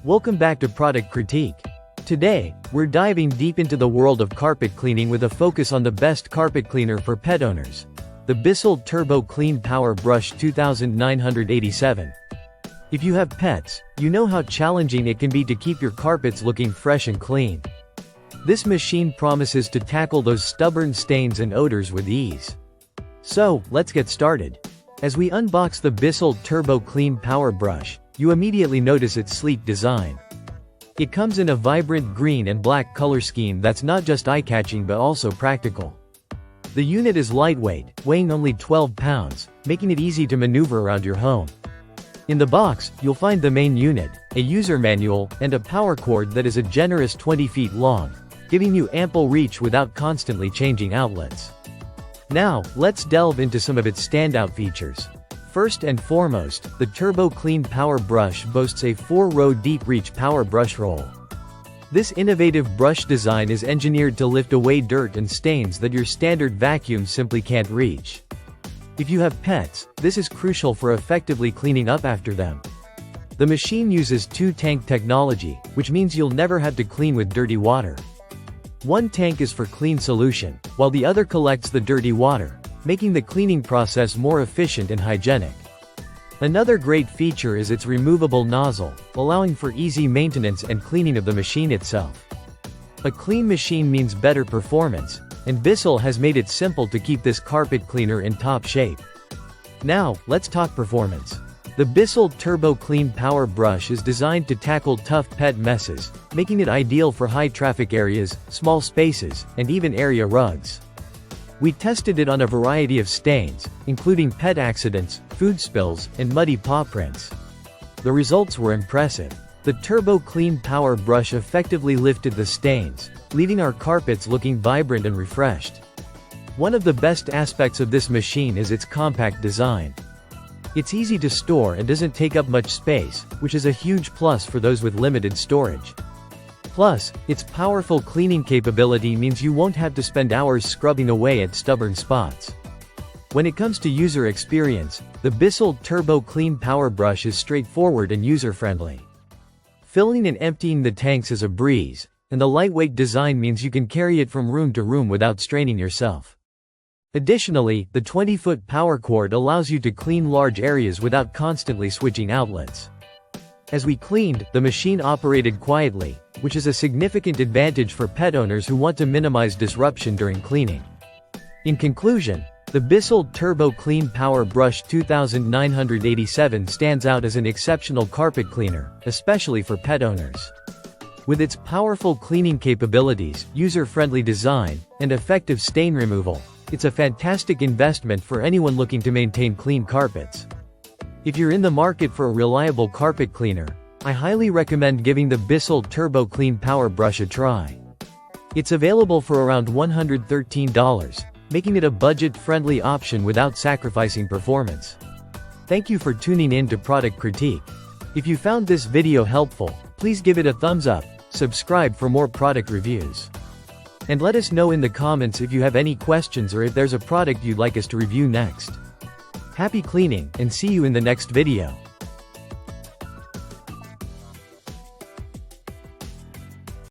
Welcome back to Product Critique. Today, we're diving deep into the world of carpet cleaning with a focus on the best carpet cleaner for pet owners, the Bissell Turboclean Powerbrush 2987. If you have pets, you know how challenging it can be to keep your carpets looking fresh and clean. This machine promises to tackle those stubborn stains and odors with ease. So, let's get started. As we unbox the Bissell Turboclean Powerbrush, you immediately notice its sleek design. It comes in a vibrant green and black color scheme that's not just eye-catching but also practical. The unit is lightweight, weighing only 12 pounds, making it easy to maneuver around your home. In the box, you'll find the main unit, a user manual, and a power cord that is a generous 20 feet long, giving you ample reach without constantly changing outlets. Now, let's delve into some of its standout features. First and foremost, the Turboclean Powerbrush boasts a 4-row deep-reach power brush roll. This innovative brush design is engineered to lift away dirt and stains that your standard vacuum simply can't reach. If you have pets, this is crucial for effectively cleaning up after them. The machine uses 2-tank technology, which means you'll never have to clean with dirty water. One tank is for clean solution, while the other collects the dirty water, making the cleaning process more efficient and hygienic. Another great feature is its removable nozzle, allowing for easy maintenance and cleaning of the machine itself. A clean machine means better performance, and Bissell has made it simple to keep this carpet cleaner in top shape. Now, let's talk performance. The Bissell Turboclean Powerbrush is designed to tackle tough pet messes, making it ideal for high-traffic areas, small spaces, and even area rugs. We tested it on a variety of stains, including pet accidents, food spills, and muddy paw prints. The results were impressive. The Turboclean Powerbrush effectively lifted the stains, leaving our carpets looking vibrant and refreshed. One of the best aspects of this machine is its compact design. It's easy to store and doesn't take up much space, which is a huge plus for those with limited storage. Plus, its powerful cleaning capability means you won't have to spend hours scrubbing away at stubborn spots. When it comes to user experience, the Bissell Turboclean Powerbrush is straightforward and user-friendly. Filling and emptying the tanks is a breeze, and the lightweight design means you can carry it from room to room without straining yourself. Additionally, the 20-foot power cord allows you to clean large areas without constantly switching outlets. As we cleaned, the machine operated quietly, which is a significant advantage for pet owners who want to minimize disruption during cleaning. In conclusion, the Bissell Turboclean Powerbrush 2987 stands out as an exceptional carpet cleaner, especially for pet owners. With its powerful cleaning capabilities, user-friendly design, and effective stain removal, it's a fantastic investment for anyone looking to maintain clean carpets. If you're in the market for a reliable carpet cleaner, I highly recommend giving the Bissell Turboclean Powerbrush a try. It's available for around $113, making it a budget-friendly option without sacrificing performance. Thank you for tuning in to Product Critique. If you found this video helpful, please give it a thumbs up, subscribe for more product reviews. And let us know in the comments if you have any questions or if there's a product you'd like us to review next. Happy cleaning, and see you in the next video.